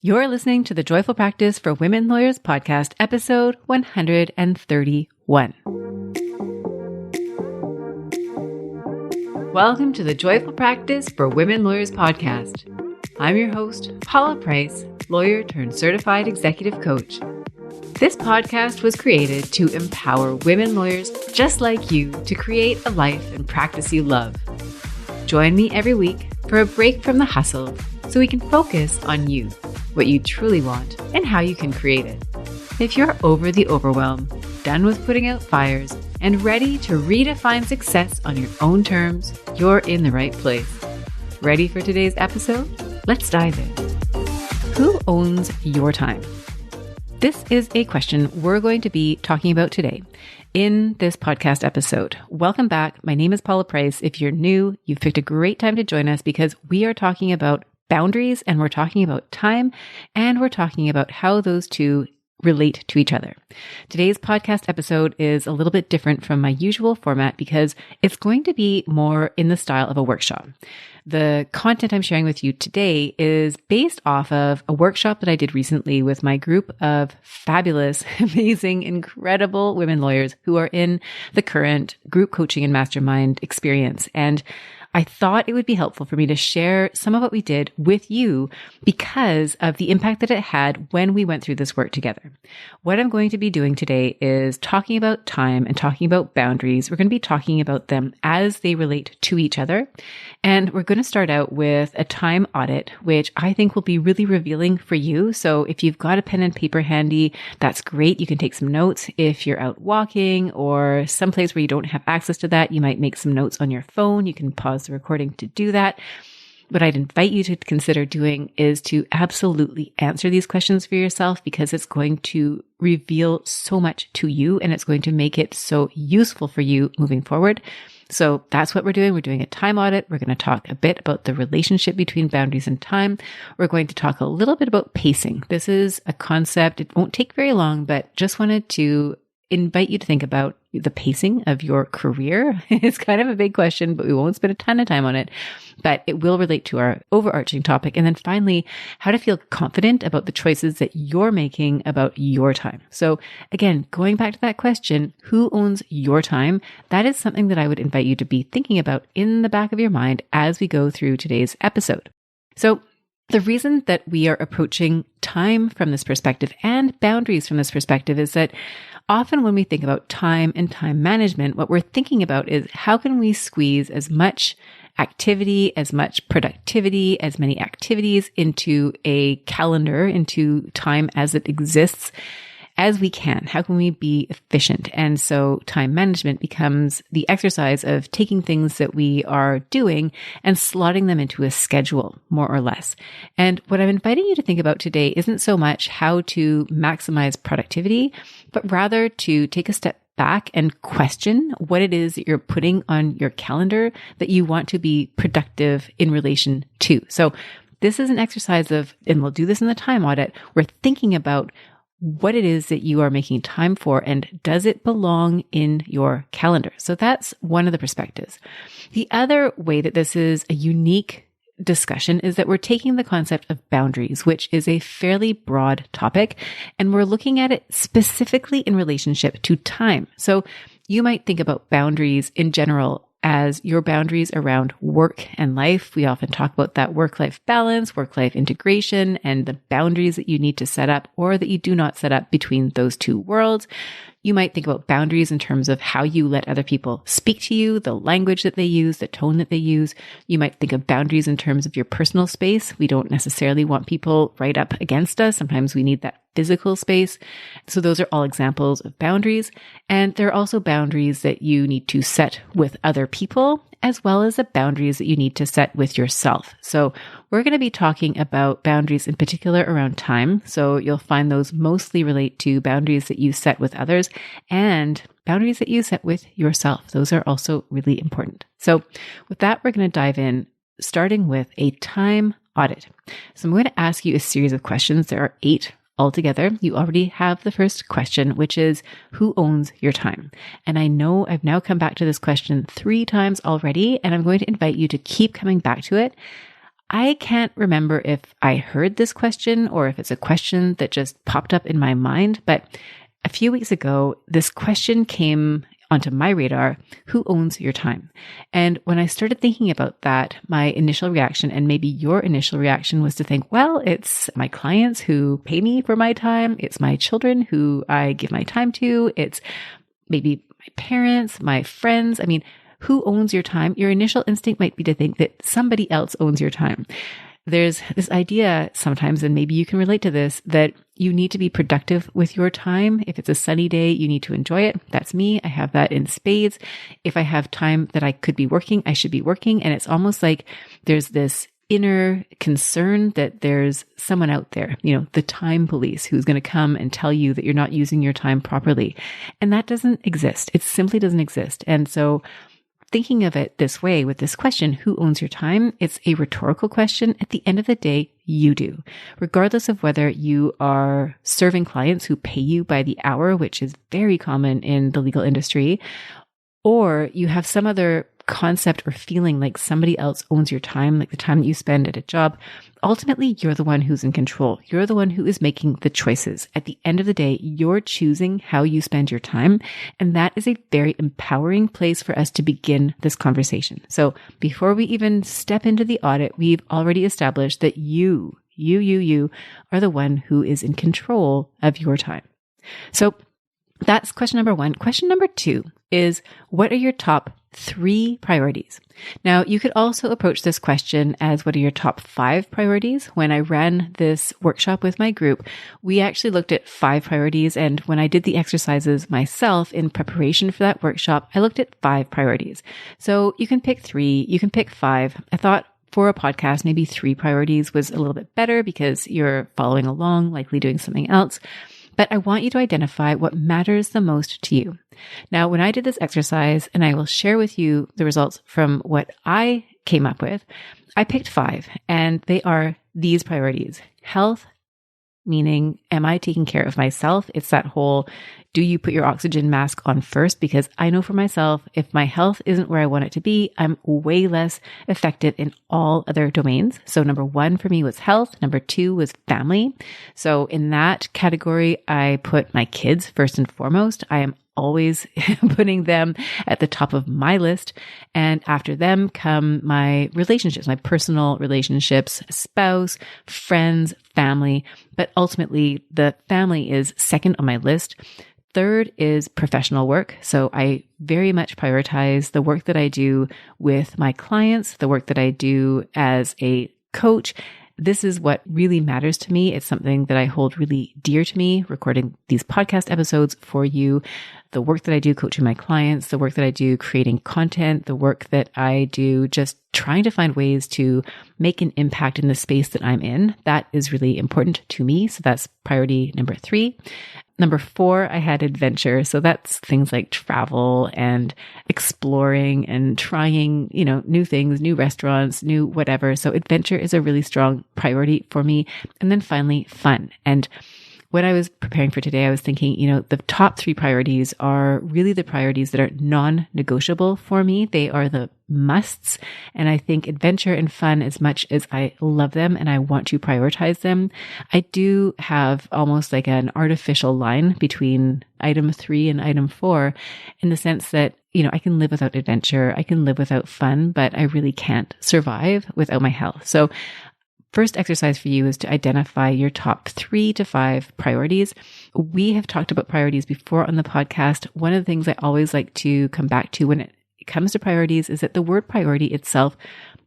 You're listening to the Joyful Practice for Women Lawyers podcast, episode 131. Welcome to the Joyful Practice for Women Lawyers podcast. I'm your host, Paula Price, lawyer turned certified executive coach. This podcast was created to empower women lawyers just like you to create a life and practice you love. Join me every week for a break from the hustle so we can focus on you, what you truly want, and how you can create it. If you're over the overwhelm, done with putting out fires, and ready to redefine success on your own terms, you're in the right place. Ready for today's episode? Let's dive in. Who owns your time? This is a question we're going to be talking about today in this podcast episode. Welcome back. My name is Paula Price. If you're new, you've picked a great time to join us because we are talking about boundaries and we're talking about time and we're talking about how those two relate to each other. Today's podcast episode is a little bit different from my usual format because it's going to be more in the style of a workshop. The content I'm sharing with you today is based off of a workshop that I did recently with my group of fabulous, amazing, incredible women lawyers who are in the current group coaching and mastermind experience. And I thought it would be helpful for me to share some of what we did with you because of the impact that it had when we went through this work together. What I'm going to be doing today is talking about time and talking about boundaries. We're going to be talking about them as they relate to each other. And we're going to start out with a time audit, which I think will be really revealing for you. So if you've got a pen and paper handy, that's great. You can take some notes. If you're out walking or someplace where you don't have access to that, you might make some notes on your phone. You can pause the recording to do that. What I'd invite you to consider doing is to absolutely answer these questions for yourself because it's going to reveal so much to you and it's going to make it so useful for you moving forward. So that's what we're doing. We're doing a time audit. We're going to talk a bit about the relationship between boundaries and time. We're going to talk a little bit about pacing. This is a concept. It won't take very long, but just wanted to invite you to think about the pacing of your career. It's kind of a big question, but we won't spend a ton of time on it, but it will relate to our overarching topic. And then finally, how to feel confident about the choices that you're making about your time. So again, going back to that question, who owns your time? That is something that I would invite you to be thinking about in the back of your mind as we go through today's episode. So the reason that we are approaching time from this perspective and boundaries from this perspective is that often when we think about time and time management, what we're thinking about is how can we squeeze as much activity, as much productivity, as many activities into a calendar, into time as it exists as we can. How can we be efficient? And so time management becomes the exercise of taking things that we are doing and slotting them into a schedule, more or less. And what I'm inviting you to think about today isn't so much how to maximize productivity, but rather to take a step back and question what it is that you're putting on your calendar that you want to be productive in relation to. So this is an exercise of, and we'll do this in the time audit, we're thinking about what it is that you are making time for and does it belong in your calendar? So that's one of the perspectives. The other way that this is a unique discussion is that we're taking the concept of boundaries, which is a fairly broad topic, and we're looking at it specifically in relationship to time. So you might think about boundaries in general as your boundaries around work and life. We often talk about that work-life balance, work-life integration, and the boundaries that you need to set up or that you do not set up between those two worlds. You might think about boundaries in terms of how you let other people speak to you, the language that they use, the tone that they use. You might think of boundaries in terms of your personal space. We don't necessarily want people right up against us. Sometimes we need that physical space. So those are all examples of boundaries. And there are also boundaries that you need to set with other people, as well as the boundaries that you need to set with yourself. So we're going to be talking about boundaries in particular around time. So you'll find those mostly relate to boundaries that you set with others and boundaries that you set with yourself. Those are also really important. So with that, we're going to dive in, starting with a time audit. So I'm going to ask you a series of questions. There are 8 altogether. You already have the first question, which is who owns your time? And I know I've now come back to this question 3 times already, and I'm going to invite you to keep coming back to it. I can't remember if I heard this question or if it's a question that just popped up in my mind, but a few weeks ago, this question came onto my radar: who owns your time? And when I started thinking about that, my initial reaction, and maybe your initial reaction, was to think, well, it's my clients who pay me for my time. It's my children who I give my time to. It's maybe my parents, my friends. I mean, who owns your time? Your initial instinct might be to think that somebody else owns your time. There's this idea sometimes, and maybe you can relate to this, that you need to be productive with your time. If it's a sunny day, you need to enjoy it. That's me. I have that in spades. If I have time that I could be working, I should be working. And it's almost like there's this inner concern that there's someone out there, the time police, who's going to come and tell you that you're not using your time properly. And that doesn't exist. It simply doesn't exist. And so thinking of it this way with this question, who owns your time? It's a rhetorical question. At the end of the day, you do. Regardless of whether you are serving clients who pay you by the hour, which is very common in the legal industry, or you have some other concept or feeling like somebody else owns your time, like the time that you spend at a job. Ultimately, you're the one who's in control. You're the one who is making the choices. At the end of the day, you're choosing how you spend your time. And that is a very empowering place for us to begin this conversation. So before we even step into the audit, we've already established that you are the one who is in control of your time. So that's question number one. Question number two is, what are your top 3 priorities? Now, you could also approach this question as, what are your top 5 priorities? When I ran this workshop with my group, we actually looked at 5 priorities. And when I did the exercises myself in preparation for that workshop, I looked at 5 priorities. So you can pick 3, you can pick 5. I thought for a podcast, maybe 3 priorities was a little bit better because you're following along, likely doing something else. But I want you to identify what matters the most to you. Now, when I did this exercise, and I will share with you the results from what I came up with, I picked 5, and they are these priorities. Health, meaning, am I taking care of myself? It's that whole, do you put your oxygen mask on first? Because I know for myself, if my health isn't where I want it to be, I'm way less effective in all other domains. So number 1 for me was health. Number 2 was family. So in that category, I put my kids first and foremost. I am always putting them at the top of my list. And after them come my relationships, my personal relationships, spouse, friends, family. But ultimately, the family is second on my list. Third is professional work. So I very much prioritize the work that I do with my clients, the work that I do as a coach. This is what really matters to me. It's something that I hold really dear to me, recording these podcast episodes for you, the work that I do coaching my clients, the work that I do creating content, the work that I do just trying to find ways to make an impact in the space that I'm in. That is really important to me. So that's priority number 3. Number 4, I had adventure. So that's things like travel and exploring and trying, new things, new restaurants, new whatever. So adventure is a really strong priority for me. And then finally, fun. And when I was preparing for today, I was thinking, the top 3 priorities are really the priorities that are non-negotiable for me. They are the musts. And I think adventure and fun, as much as I love them and I want to prioritize them, I do have almost like an artificial line between item 3 and item 4, in the sense that, I can live without adventure, I can live without fun, but I really can't survive without my health. So first exercise for you is to identify your top 3 to 5 priorities. We have talked about priorities before on the podcast. One of the things I always like to come back to when it comes to priorities is that the word priority itself,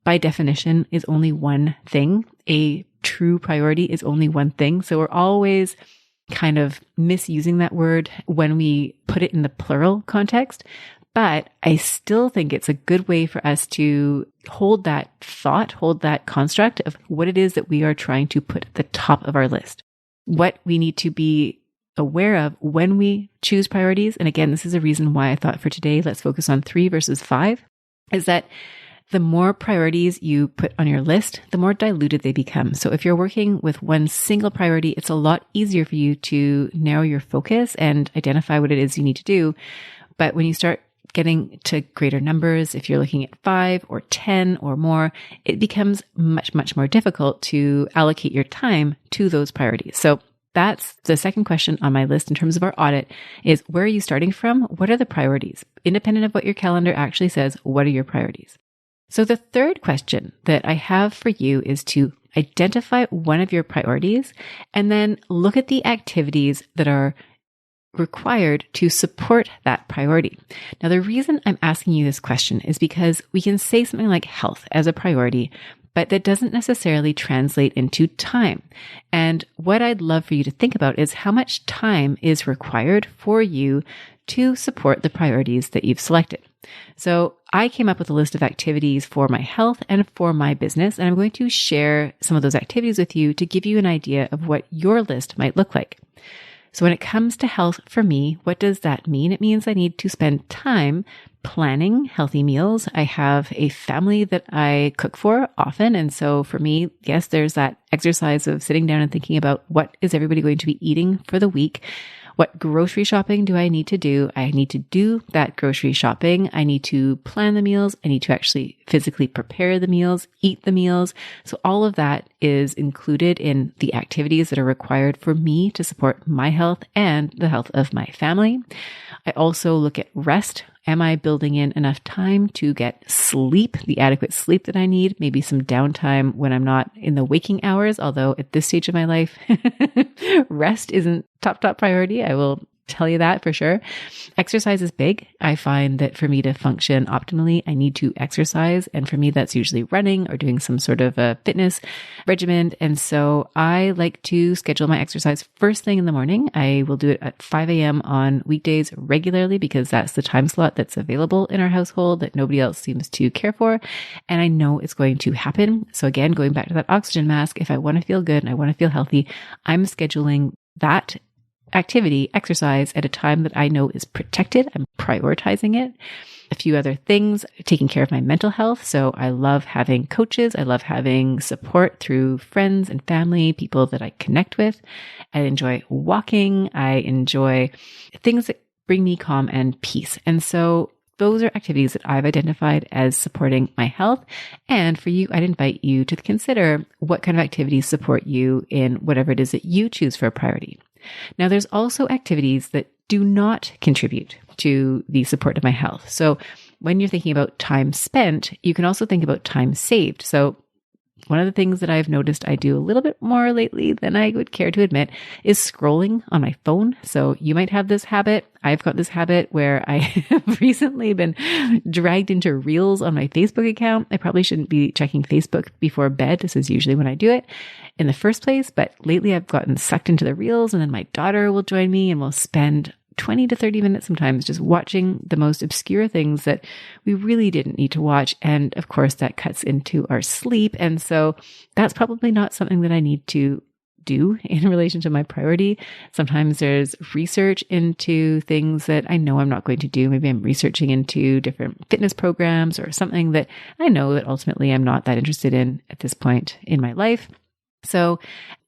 by definition, is only one thing. A true priority is only one thing. So we're always kind of misusing that word when we put it in the plural context. But I still think it's a good way for us to hold that thought, hold that construct of what it is that we are trying to put at the top of our list. What we need to be aware of when we choose priorities. And again, this is a reason why I thought for today, let's focus on 3 versus 5, is that the more priorities you put on your list, the more diluted they become. So if you're working with one single priority, it's a lot easier for you to narrow your focus and identify what it is you need to do. But when you start getting to greater numbers, if you're looking at 5 or 10 or more, it becomes much, much more difficult to allocate your time to those priorities. So that's the second question on my list in terms of our audit is, where are you starting from? What are the priorities? Independent of what your calendar actually says, what are your priorities? So the third question that I have for you is to identify one of your priorities and then look at the activities that are required to support that priority. Now, the reason I'm asking you this question is because we can say something like health as a priority, but that doesn't necessarily translate into time. And what I'd love for you to think about is how much time is required for you to support the priorities that you've selected. So I came up with a list of activities for my health and for my business, and I'm going to share some of those activities with you to give you an idea of what your list might look like. So when it comes to health for me, what does that mean? It means I need to spend time planning healthy meals. I have a family that I cook for often. And so for me, yes, there's that exercise of sitting down and thinking about what is everybody going to be eating for the week. What grocery shopping do I need to do? I need to do that grocery shopping. I need to plan the meals. I need to actually physically prepare the meals, eat the meals. So all of that is included in the activities that are required for me to support my health and the health of my family. I also look at rest. Am I building in enough time to get sleep, the adequate sleep that I need? Maybe some downtime when I'm not in the waking hours, although at this stage of my life, rest isn't top priority. I will tell you that for sure. Exercise is big. I find that for me to function optimally, I need to exercise. And for me, that's usually running or doing some sort of a fitness regimen. And so I like to schedule my exercise first thing in the morning. I will do it at 5 a.m. on weekdays regularly because that's the time slot that's available in our household that nobody else seems to care for. And I know it's going to happen. So again, going back to that oxygen mask, if I want to feel good and I want to feel healthy, I'm scheduling that activity, exercise at a time that I know is protected. I'm prioritizing it. A few other things, taking care of my mental health. So I love having coaches. I love having support through friends and family, people that I connect with. I enjoy walking. I enjoy things that bring me calm and peace. And so those are activities that I've identified as supporting my health. And for you, I'd invite you to consider what kind of activities support you in whatever it is that you choose for a priority. Now, there's also activities that do not contribute to the support of my health. So when you're thinking about time spent, you can also think about time saved. So one of the things that I've noticed I do a little bit more lately than I would care to admit is scrolling on my phone. So you might have this habit. I've got this habit where I have recently been dragged into reels on my Facebook account. I probably shouldn't be checking Facebook before bed. This is usually when I do it in the first place. But lately I've gotten sucked into the reels, and then my daughter will join me and we'll spend 20 to 30 minutes sometimes just watching the most obscure things that we really didn't need to watch. And of course, that cuts into our sleep. And so that's probably not something that I need to do in relation to my priority. Sometimes there's research into things that I know I'm not going to do. Maybe I'm researching into different fitness programs or something that I know that ultimately I'm not that interested in at this point in my life. So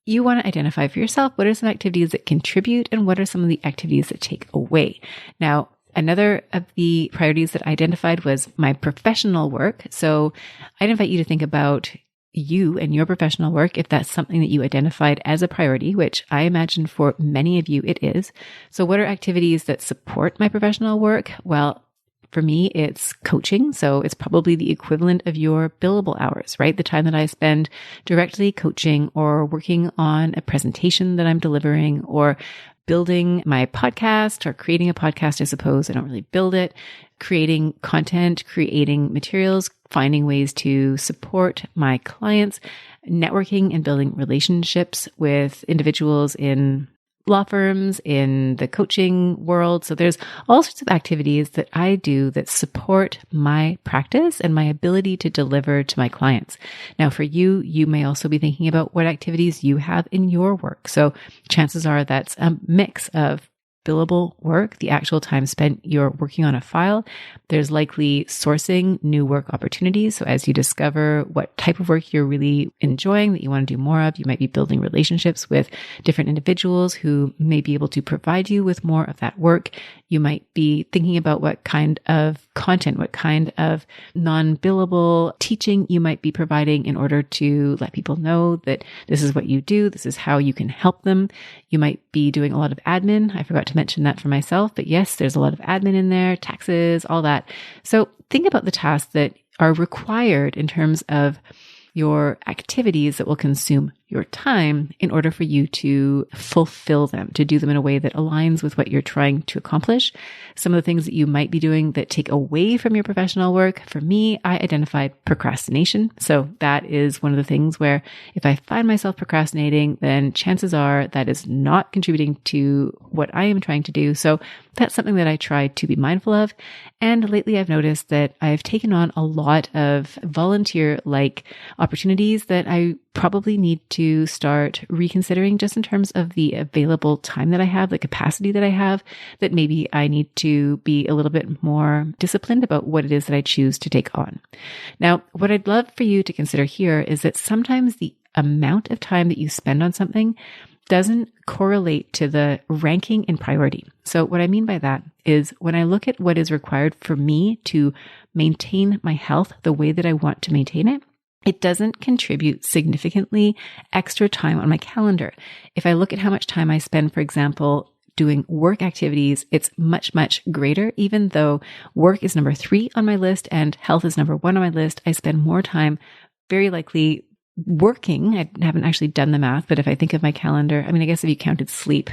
you want to identify for yourself what are some activities that contribute and what are some of the activities that take away. Now, another of the priorities that I identified was my professional work. So I'd invite you to think about you and your professional work, if that's something that you identified as a priority, which I imagine for many of you it is. So what are activities that support my professional work? Well, for me, it's coaching. So it's probably the equivalent of your billable hours, right? The time that I spend directly coaching or working on a presentation that I'm delivering or building my podcast or creating a podcast, I suppose. I don't really build it. Creating content, creating materials, finding ways to support my clients, networking and building relationships with individuals in law firms, in the coaching world. So there's all sorts of activities that I do that support my practice and my ability to deliver to my clients. Now, for you, you may also be thinking about what activities you have in your work. So chances are that's a mix of billable work, the actual time spent you're working on a file. There's likely sourcing new work opportunities. So as you discover what type of work you're really enjoying that you want to do more of, you might be building relationships with different individuals who may be able to provide you with more of that work. You might be thinking about what kind of content, what kind of non-billable teaching you might be providing in order to let people know that this is what you do, this is how you can help them. You might be doing a lot of admin. I forgot to mention that for myself, but yes, there's a lot of admin in there, taxes, all that. So think about the tasks that are required in terms of your activities that will consume your time in order for you to fulfill them, to do them in a way that aligns with what you're trying to accomplish. Some of the things that you might be doing that take away from your professional work. For me, I identified procrastination. So that is one of the things where if I find myself procrastinating, then chances are that is not contributing to what I am trying to do. So that's something that I try to be mindful of. And lately I've noticed that I've taken on a lot of volunteer-like opportunities that I probably need to start reconsidering just in terms of the available time that I have, the capacity that I have, that maybe I need to be a little bit more disciplined about what it is that I choose to take on. Now, what I'd love for you to consider here is that sometimes the amount of time that you spend on something doesn't correlate to the ranking in priority. So what I mean by that is when I look at what is required for me to maintain my health the way that I want to maintain it, it doesn't contribute significantly extra time on my calendar. If I look at how much time I spend, for example, doing work activities, it's much, much greater. Even though work is number 3 on my list and health is number 1 on my list, I spend more time very likely working. I haven't actually done the math, but if I think of my calendar, I mean, I guess if you counted sleep,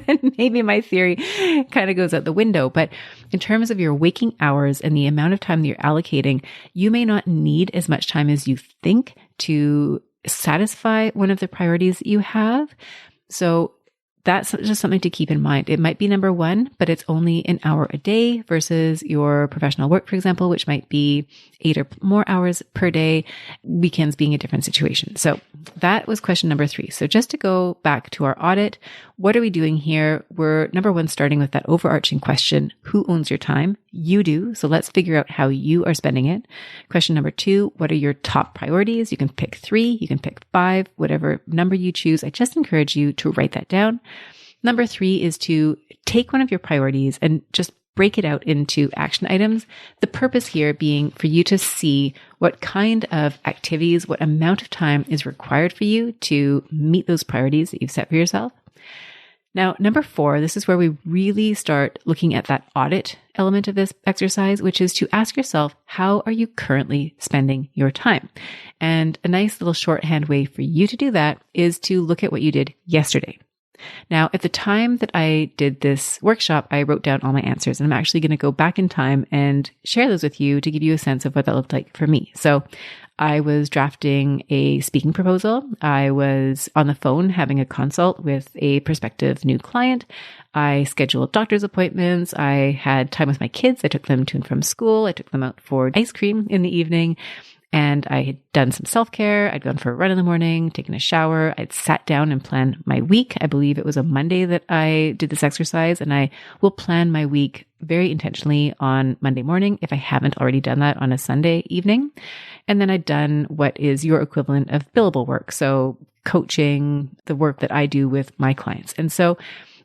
then maybe my theory kind of goes out the window. But in terms of your waking hours and the amount of time that you're allocating, you may not need as much time as you think to satisfy one of the priorities that you have. So that's just something to keep in mind. It might be number 1, but it's only an hour a day versus your professional work, for example, which might be 8 or more hours per day, weekends being a different situation. So that was question number 3. So just to go back to our audit, what are we doing here? We're number 1, starting with that overarching question, who owns your time? You do. So let's figure out how you are spending it. Question number 2, what are your top priorities? You can pick 3, you can pick 5, whatever number you choose. I just encourage you to write that down. Number 3 is to take one of your priorities and just break it out into action items. The purpose here being for you to see what kind of activities, what amount of time is required for you to meet those priorities that you've set for yourself. Now, number 4, this is where we really start looking at that audit element of this exercise, which is to ask yourself, how are you currently spending your time? And a nice little shorthand way for you to do that is to look at what you did yesterday. Now, at the time that I did this workshop, I wrote down all my answers, and I'm actually going to go back in time and share those with you to give you a sense of what that looked like for me. So I was drafting a speaking proposal. I was on the phone having a consult with a prospective new client. I scheduled doctor's appointments. I had time with my kids. I took them to and from school. I took them out for ice cream in the evening. And I had done some self-care. I'd gone for a run in the morning, taken a shower. I'd sat down and planned my week. I believe it was a Monday that I did this exercise, and I will plan my week very intentionally on Monday morning if I haven't already done that on a Sunday evening. And then I'd done what is your equivalent of billable work. So coaching, the work that I do with my clients. And so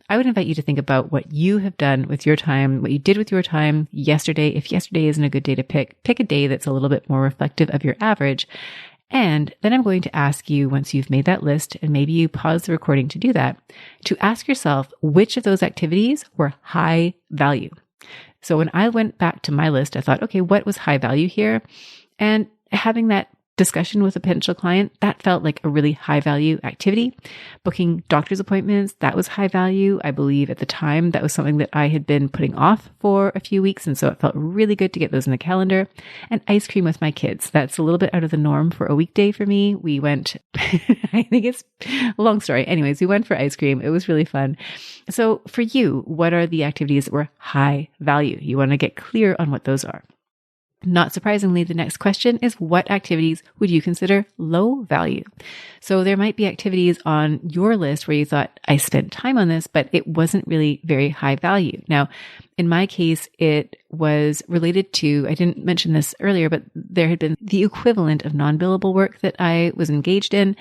I would invite you to think about what you have done with your time, what you did with your time yesterday. If yesterday isn't a good day to pick a day that's a little bit more reflective of your average. And then I'm going to ask you, once you've made that list, and maybe you pause the recording to do that, to ask yourself which of those activities were high value. So when I went back to my list, I thought, okay, what was high value here? And having that discussion with a potential client, that felt like a really high value activity. Booking doctor's appointments, that was high value. I believe at the time that was something that I had been putting off for a few weeks. And so it felt really good to get those in the calendar. And ice cream with my kids. That's a little bit out of the norm for a weekday for me. We went, I think it's a long story. Anyways, we went for ice cream. It was really fun. So for you, what are the activities that were high value? You want to get clear on what those are. not surprisingly, the next question is, what activities would you consider low value? So there might be activities on your list where you thought, I spent time on this, but it wasn't really very high value. Now, in my case, it was related to, I didn't mention this earlier, but there had been the equivalent of non-billable work that I was engaged in.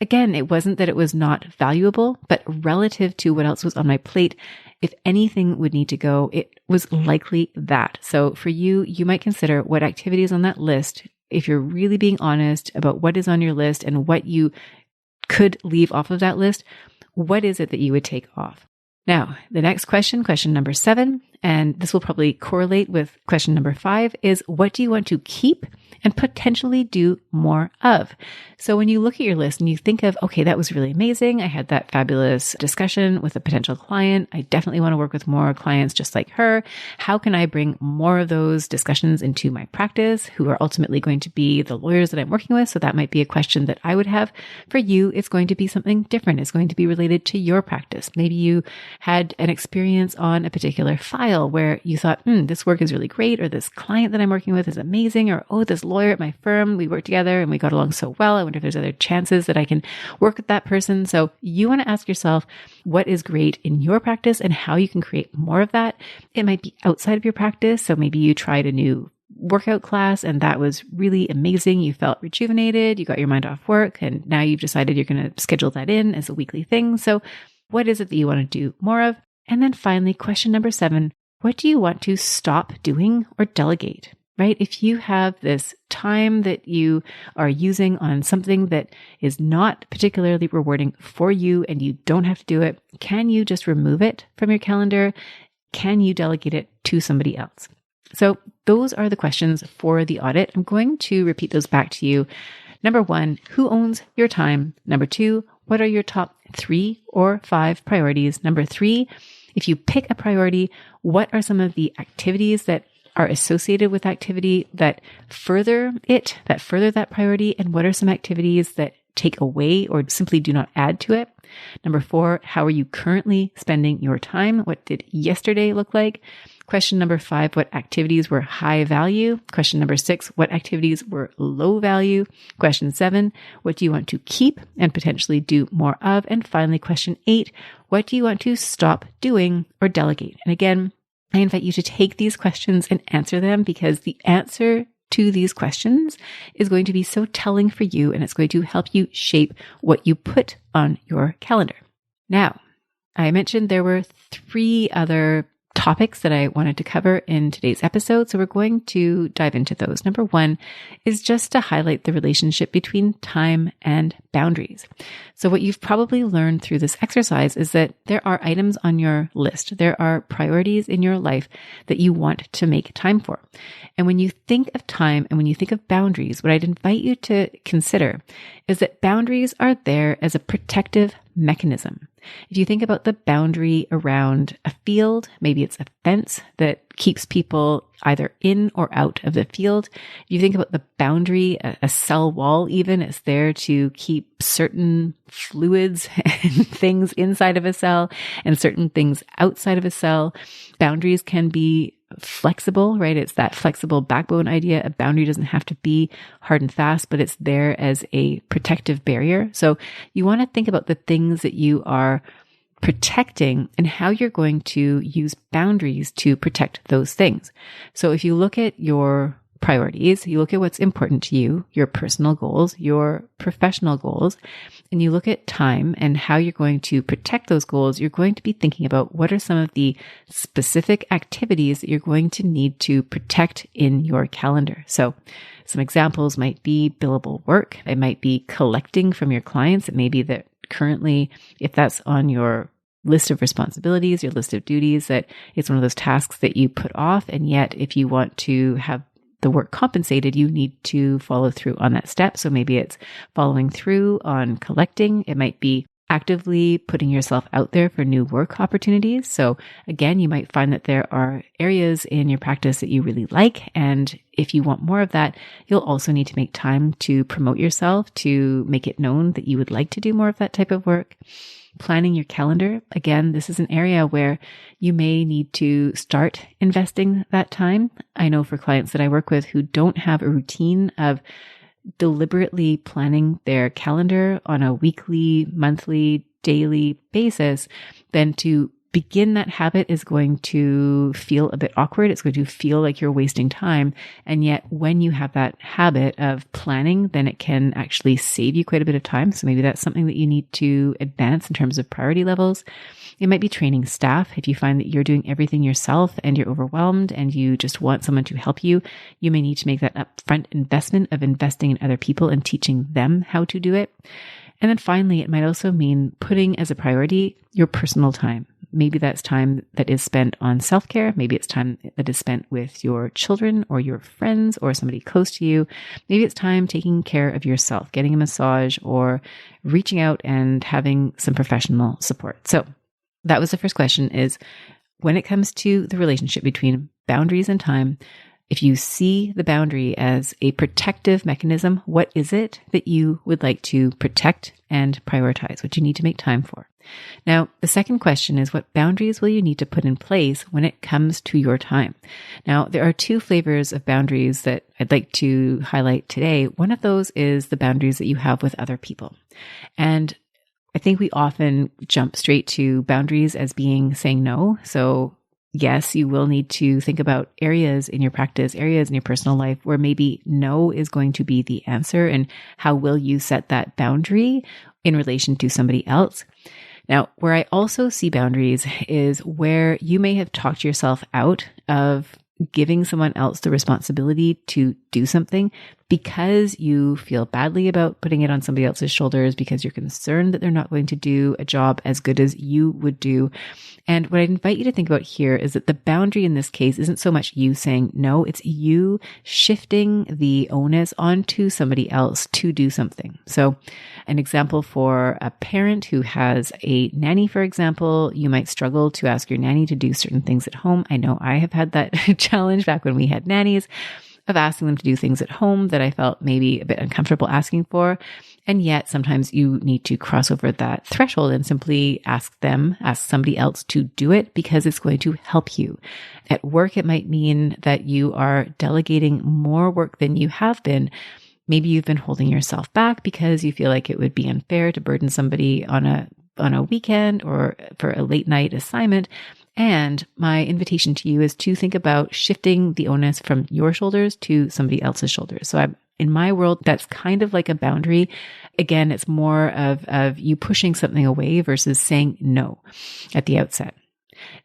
Again, it wasn't that it was not valuable, but relative to what else was on my plate, if anything would need to go, it was likely that. So for you, you might consider what activities on that list, if you're really being honest about what is on your list and what you could leave off of that list, what is it that you would take off? Now, the next question number 7, and this will probably correlate with question number 5, is what do you want to keep and potentially do more of? So when you look at your list and you think of, okay, that was really amazing. I had that fabulous discussion with a potential client. I definitely want to work with more clients just like her. How can I bring more of those discussions into my practice, who are ultimately going to be the lawyers that I'm working with? So that might be a question that I would have. For you, it's going to be something different. It's going to be related to your practice. Maybe you had an experience on a particular file where you thought, this work is really great, or this client that I'm working with is amazing, or, oh, this lawyer at my firm, we worked together and we got along so well. I wonder if there's other chances that I can work with that person. So you want to ask yourself what is great in your practice and how you can create more of that. It might be outside of your practice. So maybe you tried a new workout class and that was really amazing. You felt rejuvenated. You got your mind off work and now you've decided you're going to schedule that in as a weekly thing. So what is it that you want to do more of? And then finally, question number 7, what do you want to stop doing or delegate? Right? If you have this time that you are using on something that is not particularly rewarding for you and you don't have to do it, can you just remove it from your calendar? Can you delegate it to somebody else? So those are the questions for the audit. I'm going to repeat those back to you. Number 1, who owns your time? Number 2, what are your top 3 or 5 priorities? Number 3, if you pick a priority, what are some of the activities that are associated with activity that further that priority? And what are some activities that take away or simply do not add to it? Number 4, how are you currently spending your time? What did yesterday look like? Question number 5, what activities were high value? Question number 6, what activities were low value? Question 7, what do you want to keep and potentially do more of? And finally, question 8, what do you want to stop doing or delegate? And again, I invite you to take these questions and answer them, because the answer to these questions is going to be so telling for you, and it's going to help you shape what you put on your calendar. Now, I mentioned there were 3 other topics that I wanted to cover in today's episode. So we're going to dive into those. Number 1 is just to highlight the relationship between time and boundaries. So what you've probably learned through this exercise is that there are items on your list. There are priorities in your life that you want to make time for. And when you think of time and when you think of boundaries, what I'd invite you to consider is that boundaries are there as a protective mechanism. If you think about the boundary around a field, maybe it's a fence that keeps people either in or out of the field. If you think about the boundary, a cell wall even is there to keep certain fluids and things inside of a cell and certain things outside of a cell. Boundaries can be flexible, right? It's that flexible backbone idea. A boundary doesn't have to be hard and fast, but it's there as a protective barrier. So you want to think about the things that you are protecting and how you're going to use boundaries to protect those things. So if you look at your priorities, you look at what's important to you, your personal goals, your professional goals, and you look at time and how you're going to protect those goals, you're going to be thinking about what are some of the specific activities that you're going to need to protect in your calendar. So some examples might be billable work. It might be collecting from your clients. It may be that currently, if that's on your list of responsibilities, your list of duties, that it's one of those tasks that you put off. And yet, if you want to have the work compensated, you need to follow through on that step. So maybe it's following through on collecting. It might be actively putting yourself out there for new work opportunities. So again, you might find that there are areas in your practice that you really like. And if you want more of that, you'll also need to make time to promote yourself, to make it known that you would like to do more of that type of work. Planning your calendar. Again, this is an area where you may need to start investing that time. I know for clients that I work with who don't have a routine of deliberately planning their calendar on a weekly, monthly, daily basis, then to begin that habit is going to feel a bit awkward. It's going to feel like you're wasting time. And yet when you have that habit of planning, then it can actually save you quite a bit of time. So maybe that's something that you need to advance in terms of priority levels. It might be training staff. If you find that you're doing everything yourself and you're overwhelmed and you just want someone to help you, you may need to make that upfront investment of investing in other people and teaching them how to do it. And then finally, it might also mean putting as a priority your personal time. Maybe that's time that is spent on self-care. Maybe it's time that is spent with your children or your friends or somebody close to you. Maybe it's time taking care of yourself, getting a massage or reaching out and having some professional support. So that was the first question, is when it comes to the relationship between boundaries and time, if you see the boundary as a protective mechanism, what is it that you would like to protect and prioritize, what you need to make time for? Now, the second question is, what boundaries will you need to put in place when it comes to your time? Now, there are two flavors of boundaries that I'd like to highlight today. One of those is the boundaries that you have with other people. And I think we often jump straight to boundaries as being saying no. So yes, you will need to think about areas in your practice, areas in your personal life where maybe no is going to be the answer, and how will you set that boundary in relation to somebody else. Now, where I also see boundaries is where you may have talked yourself out of giving someone else the responsibility to do something because you feel badly about putting it on somebody else's shoulders, because you're concerned that they're not going to do a job as good as you would do. And what I invite you to think about here is that the boundary in this case isn't so much you saying no, it's you shifting the onus onto somebody else to do something. So an example for a parent who has a nanny, for example, you might struggle to ask your nanny to do certain things at home. I know I have had that challenge back when we had nannies, of asking them to do things at home that I felt maybe a bit uncomfortable asking for. And yet sometimes you need to cross over that threshold and simply ask somebody else to do it because it's going to help you. At work, it might mean that you are delegating more work than you have been. Maybe you've been holding yourself back because you feel like it would be unfair to burden somebody on a weekend or for a late night assignment. And my invitation to you is to think about shifting the onus from your shoulders to somebody else's shoulders. So in my world, that's kind of like a boundary. Again, it's more of you pushing something away versus saying no at the outset.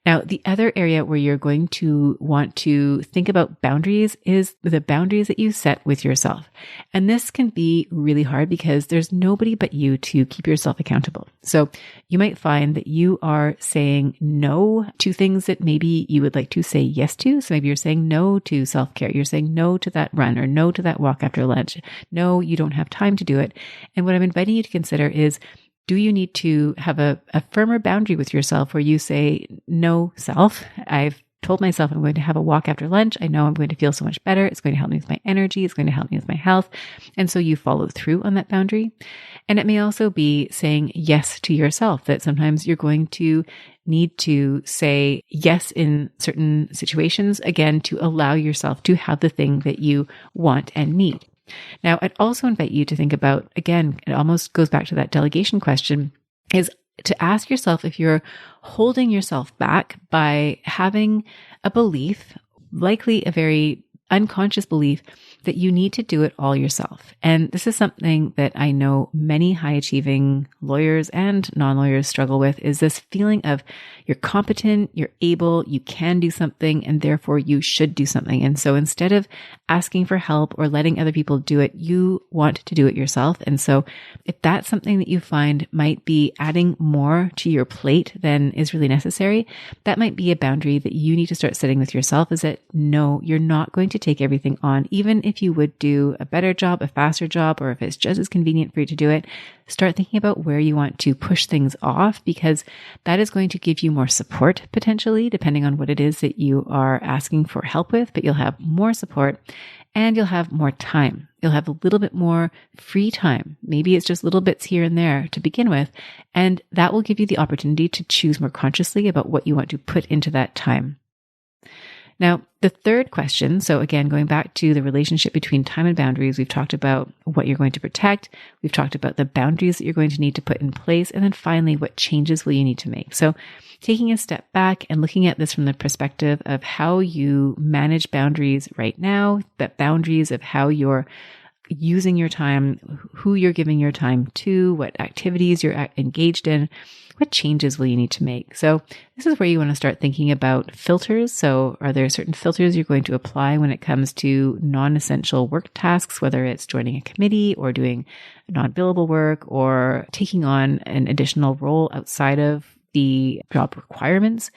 Now, the other area where you're going to want to think about boundaries is the boundaries that you set with yourself. And this can be really hard because there's nobody but you to keep yourself accountable. So you might find that you are saying no to things that maybe you would like to say yes to. So maybe you're saying no to self-care. You're saying no to that run or no to that walk after lunch. No, you don't have time to do it. And what I'm inviting you to consider is, do you need to have a firmer boundary with yourself where you say, no, self, I've told myself I'm going to have a walk after lunch. I know I'm going to feel so much better. It's going to help me with my energy. It's going to help me with my health. And so you follow through on that boundary. And it may also be saying yes to yourself, that sometimes you're going to need to say yes in certain situations, again, to allow yourself to have the thing that you want and need. Now, I'd also invite you to think about, again, it almost goes back to that delegation question, is to ask yourself if you're holding yourself back by having a belief, likely a very unconscious belief, that you need to do it all yourself. And this is something that I know many high-achieving lawyers and non-lawyers struggle with, is this feeling of you're competent, you're able, you can do something, and therefore you should do something. And so instead of asking for help or letting other people do it, you want to do it yourself. And so if that's something that you find might be adding more to your plate than is really necessary, that might be a boundary that you need to start setting with yourself, is that no, you're not going to take everything on. Even if you would do a better job, a faster job, or if it's just as convenient for you to do it, start thinking about where you want to push things off, because that is going to give you more support potentially, depending on what it is that you are asking for help with, but you'll have more support and you'll have more time. You'll have a little bit more free time. Maybe it's just little bits here and there to begin with. And that will give you the opportunity to choose more consciously about what you want to put into that time. Now, the third question, so again, going back to the relationship between time and boundaries, we've talked about what you're going to protect. We've talked about the boundaries that you're going to need to put in place. And then finally, what changes will you need to make? So taking a step back and looking at this from the perspective of how you manage boundaries right now, the boundaries of how you're using your time, who you're giving your time to, what activities you're engaged in, what changes will you need to make? So this is where you want to start thinking about filters. So are there certain filters you're going to apply when it comes to non-essential work tasks, whether it's joining a committee or doing non-billable work or taking on an additional role outside of the job requirements?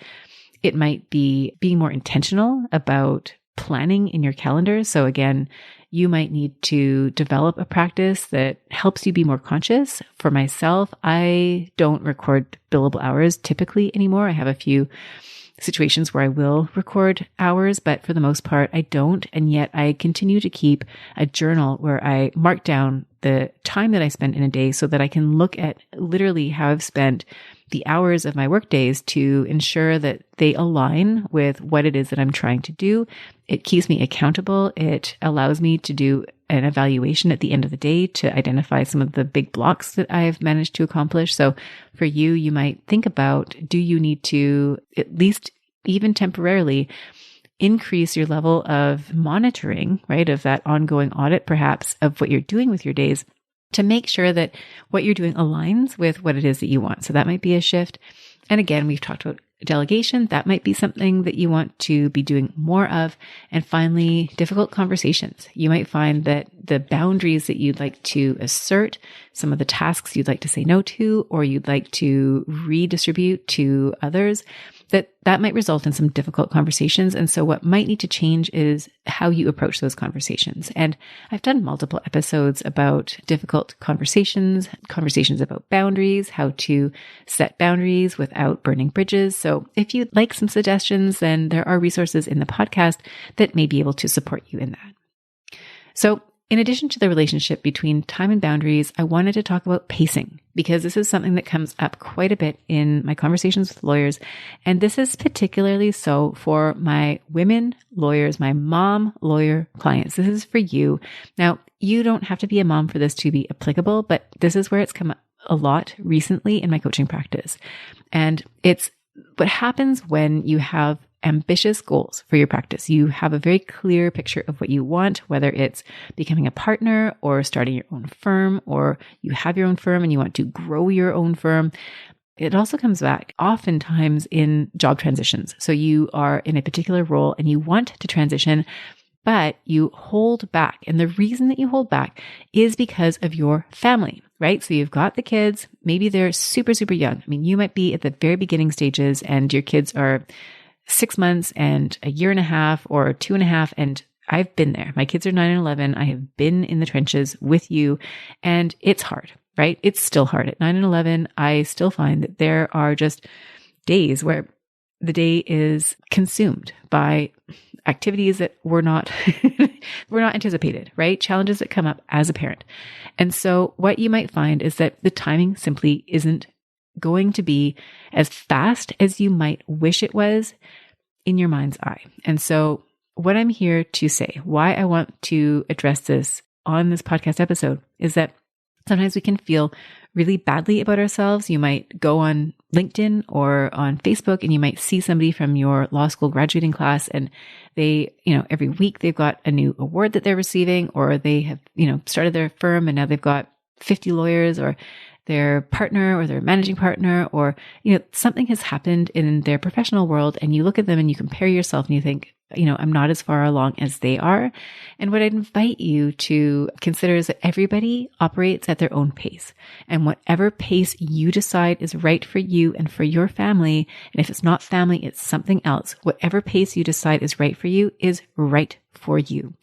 It might be being more intentional about planning in your calendar. So again, you might need to develop a practice that helps you be more conscious. For myself, I don't record billable hours typically anymore. I have a few situations where I will record hours, but for the most part, I don't. And yet I continue to keep a journal where I mark down the time that I spend in a day so that I can look at literally how I've spent the hours of my work days to ensure that they align with what it is that I'm trying to do. It keeps me accountable. It allows me to do an evaluation at the end of the day to identify some of the big blocks that I've managed to accomplish. So for you, you might think about, do you need to at least even temporarily increase your level of monitoring, right? Of that ongoing audit, perhaps, of what you're doing with your days to make sure that what you're doing aligns with what it is that you want. So that might be a shift. And again, we've talked about delegation. That might be something that you want to be doing more of. And finally, difficult conversations. You might find that the boundaries that you'd like to assert, some of the tasks you'd like to say no to, or you'd like to redistribute to others, that might result in some difficult conversations. And so what might need to change is how you approach those conversations. And I've done multiple episodes about difficult conversations about boundaries, how to set boundaries without burning bridges. So if you'd like some suggestions, then there are resources in the podcast that may be able to support you in that. So in addition to the relationship between time and boundaries, I wanted to talk about pacing because this is something that comes up quite a bit in my conversations with lawyers. And this is particularly so for my women lawyers, my mom lawyer clients. This is for you. Now, you don't have to be a mom for this to be applicable, but this is where it's come up a lot recently in my coaching practice. And it's what happens when you have ambitious goals for your practice. You have a very clear picture of what you want, whether it's becoming a partner or starting your own firm, or you have your own firm and you want to grow your own firm. It also comes back oftentimes in job transitions. So you are in a particular role and you want to transition, but you hold back. And the reason that you hold back is because of your family, right? So you've got the kids, maybe they're super, super young. I mean, you might be at the very beginning stages and your kids are 6 months and a year and a half or 2.5. And I've been there. My kids are 9 and 11. I have been in the trenches with you and it's hard, right? It's still hard. At 9 and 11, I still find that there are just days where the day is consumed by activities that were not anticipated, right? Challenges that come up as a parent. And so what you might find is that the timing simply isn't going to be as fast as you might wish it was in your mind's eye. And so what I'm here to say, why I want to address this on this podcast episode is that sometimes we can feel really badly about ourselves. You might go on LinkedIn or on Facebook and you might see somebody from your law school graduating class and they, every week they've got a new award that they're receiving, or they have, started their firm and now they've got 50 lawyers, or their partner or their managing partner, or, something has happened in their professional world and you look at them and you compare yourself and you think, I'm not as far along as they are. And what I'd invite you to consider is that everybody operates at their own pace, and whatever pace you decide is right for you and for your family. And if it's not family, it's something else. Whatever pace you decide is right for you is right for you.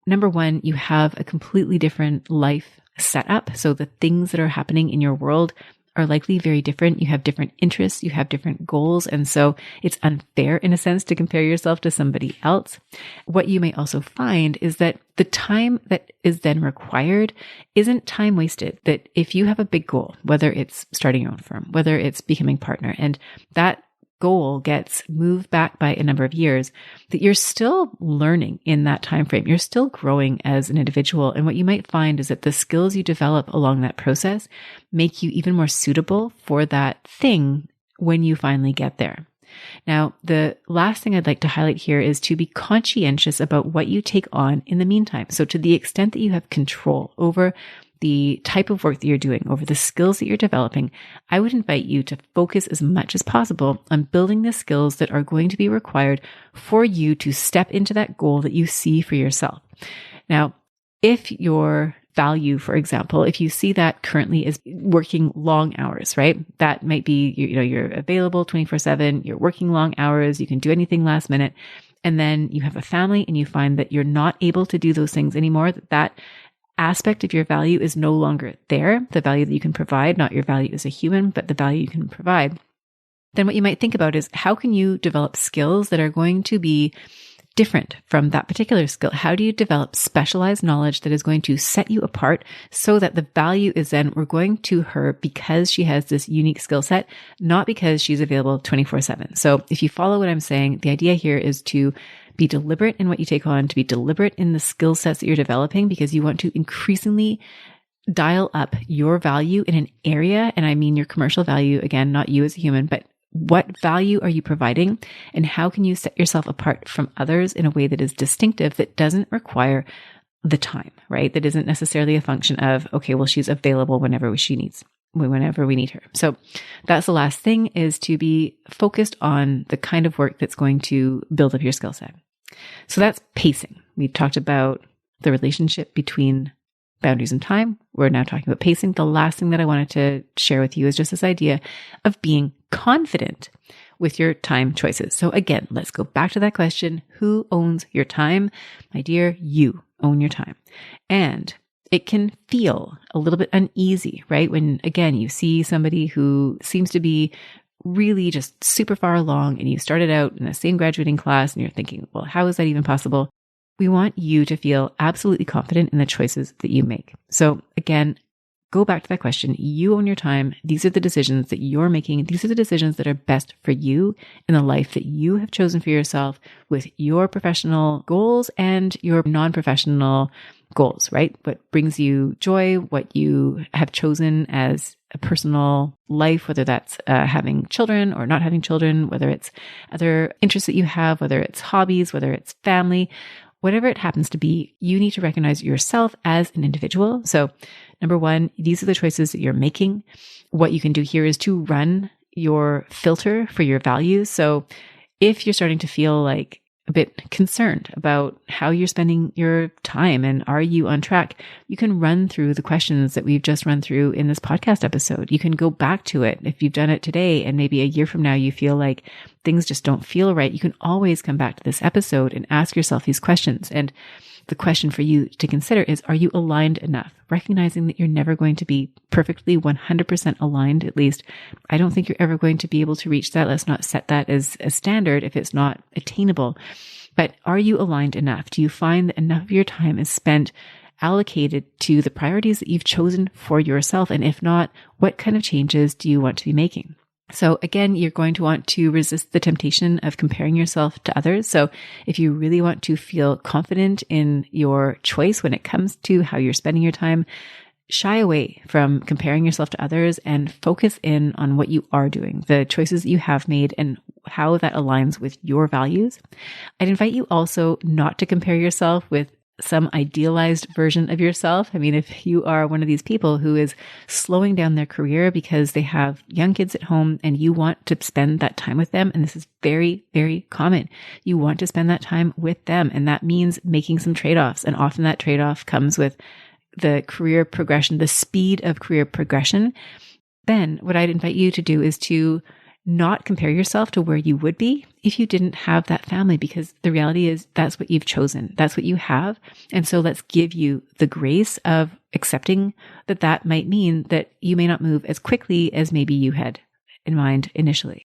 Number one, you have a completely different life set up. So the things that are happening in your world are likely very different. You have different interests, you have different goals. And so it's unfair in a sense to compare yourself to somebody else. What you may also find is that the time that is then required isn't time wasted. That if you have a big goal, whether it's starting your own firm, whether it's becoming a partner, and that goal gets moved back by a number of years, that you're still learning in that time frame. You're still growing as an individual. And what you might find is that the skills you develop along that process make you even more suitable for that thing when you finally get there. Now, the last thing I'd like to highlight here is to be conscientious about what you take on in the meantime. So to the extent that you have control over the type of work that you're doing, over the skills that you're developing, I would invite you to focus as much as possible on building the skills that are going to be required for you to step into that goal that you see for yourself. Now, if your value, for example, if you see that currently is working long hours, right? That might be, you're available 24/7, you're working long hours, you can do anything last minute, and then you have a family and you find that you're not able to do those things anymore, that aspect of your value is no longer there, the value that you can provide, not your value as a human, but the value you can provide, then what you might think about is how can you develop skills that are going to be different from that particular skill? How do you develop specialized knowledge that is going to set you apart so that the value is then we're going to her because she has this unique skill set, not because she's available 24/7. So if you follow what I'm saying, the idea here is to be deliberate in what you take on, to be deliberate in the skill sets that you're developing, because you want to increasingly dial up your value in an area. And I mean your commercial value, again, not you as a human, but what value are you providing and how can you set yourself apart from others in a way that is distinctive, that doesn't require the time, right? That isn't necessarily a function of, okay, well, she's available whenever we need her. So that's the last thing, is to be focused on the kind of work that's going to build up your skill set. So that's pacing. We've talked about the relationship between boundaries and time. We're now talking about pacing. The last thing that I wanted to share with you is just this idea of being confident with your time choices. So again, let's go back to that question. Who owns your time? My dear, you own your time. And it can feel a little bit uneasy, right? When, again, you see somebody who seems to be really just super far along and you started out in the same graduating class and you're thinking, well, how is that even possible? We want you to feel absolutely confident in the choices that you make. So again, go back to that question. You own your time. These are the decisions that you're making. These are the decisions that are best for you in the life that you have chosen for yourself, with your professional goals and your non-professional goals, right? What brings you joy, what you have chosen as a personal life, whether that's having children or not having children, whether it's other interests that you have, whether it's hobbies, whether it's family, whatever it happens to be, you need to recognize yourself as an individual. So number one, these are the choices that you're making. What you can do here is to run your filter for your values. So if you're starting to feel like a bit concerned about how you're spending your time and are you on track, you can run through the questions that we've just run through in this podcast episode. You can go back to it. If you've done it today and maybe a year from now you feel like things just don't feel right, you can always come back to this episode and ask yourself these questions. And the question for you to consider is, are you aligned enough? Recognizing that you're never going to be perfectly 100% aligned, at least. I don't think you're ever going to be able to reach that. Let's not set that as a standard if it's not attainable. But are you aligned enough? Do you find that enough of your time is spent allocated to the priorities that you've chosen for yourself? And if not, what kind of changes do you want to be making? So again, you're going to want to resist the temptation of comparing yourself to others. So if you really want to feel confident in your choice when it comes to how you're spending your time, shy away from comparing yourself to others and focus in on what you are doing, the choices that you have made and how that aligns with your values. I'd invite you also not to compare yourself with some idealized version of yourself. I mean, if you are one of these people who is slowing down their career because they have young kids at home and you want to spend that time with them, and this is very, very common, you want to spend that time with them. And that means making some trade-offs. And often that trade-off comes with the career progression, the speed of career progression. Then what I'd invite you to do is to not compare yourself to where you would be if you didn't have that family, because the reality is that's what you've chosen. That's what you have. And so let's give you the grace of accepting that that might mean that you may not move as quickly as maybe you had in mind initially.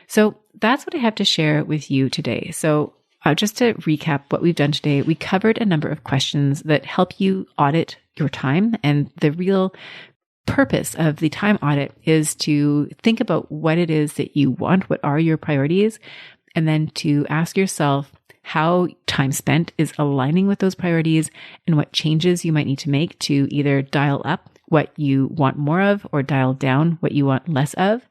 So that's what I have to share with you today. So just to recap what we've done today, we covered a number of questions that help you audit your time. And the real purpose of the time audit is to think about what it is that you want, what are your priorities, and then to ask yourself how time spent is aligning with those priorities and what changes you might need to make to either dial up what you want more of or dial down what you want less of.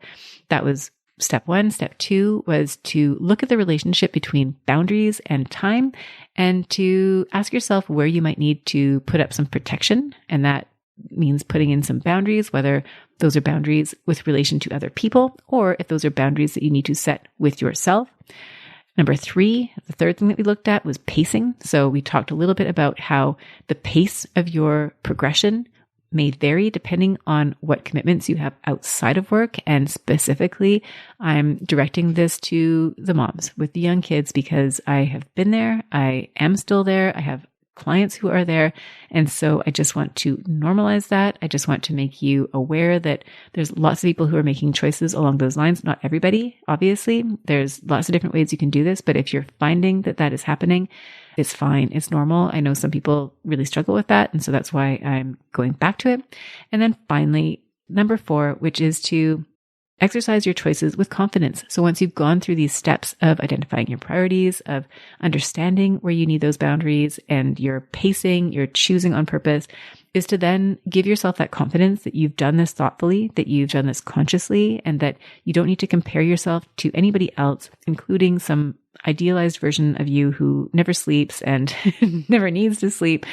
That was step one. Step two was to look at the relationship between boundaries and time and to ask yourself where you might need to put up some protection. And that means putting in some boundaries, whether those are boundaries with relation to other people or if those are boundaries that you need to set with yourself. Number three, the third thing that we looked at was pacing. So we talked a little bit about how the pace of your progression may vary depending on what commitments you have outside of work. And specifically, I'm directing this to the moms with the young kids because I have been there. I am still there. I have clients who are there. And so I just want to normalize that. I just want to make you aware that there's lots of people who are making choices along those lines. Not everybody, obviously. There's lots of different ways you can do this. But if you're finding that that is happening, it's fine. It's normal. I know some people really struggle with that. And so that's why I'm going back to it. And then finally, number four, which is to exercise your choices with confidence. So once you've gone through these steps of identifying your priorities, of understanding where you need those boundaries and you're pacing, you're choosing on purpose, is to then give yourself that confidence that you've done this thoughtfully, that you've done this consciously, and that you don't need to compare yourself to anybody else, including some idealized version of you who never sleeps and never needs to sleep,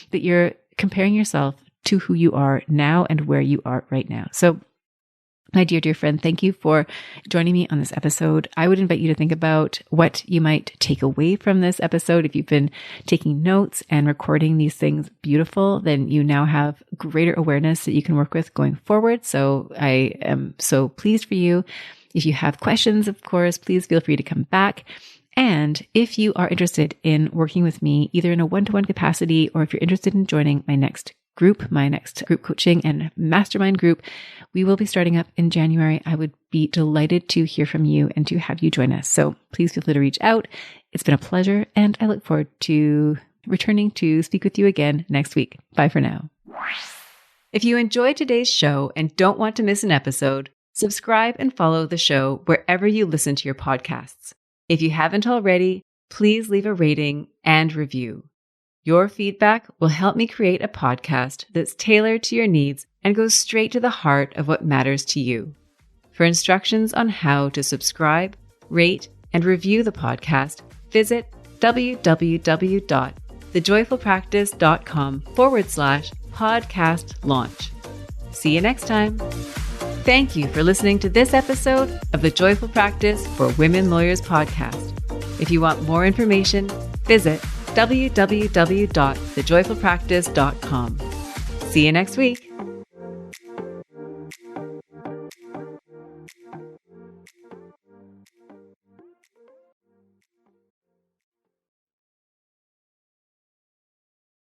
that you're comparing yourself to who you are now and where you are right now. So my dear, dear friend, thank you for joining me on this episode. I would invite you to think about what you might take away from this episode. If you've been taking notes and recording these things beautiful, then you now have greater awareness that you can work with going forward. So I am so pleased for you. If you have questions, of course, please feel free to come back. And if you are interested in working with me, either in a one-to-one capacity, or if you're interested in joining my next group coaching and mastermind group, we will be starting up in January. I would be delighted to hear from you and to have you join us. So please feel free to reach out. It's been a pleasure, and I look forward to returning to speak with you again next week. Bye for now. If you enjoyed today's show and don't want to miss an episode, subscribe and follow the show wherever you listen to your podcasts. If you haven't already, please leave a rating and review. Your feedback will help me create a podcast that's tailored to your needs and goes straight to the heart of what matters to you. For instructions on how to subscribe, rate, and review the podcast, visit www.thejoyfulpractice.com/podcast launch. See you next time. Thank you for listening to this episode of the Joyful Practice for Women Lawyers podcast. If you want more information, visit www.thejoyfulpractice.com. See you next week.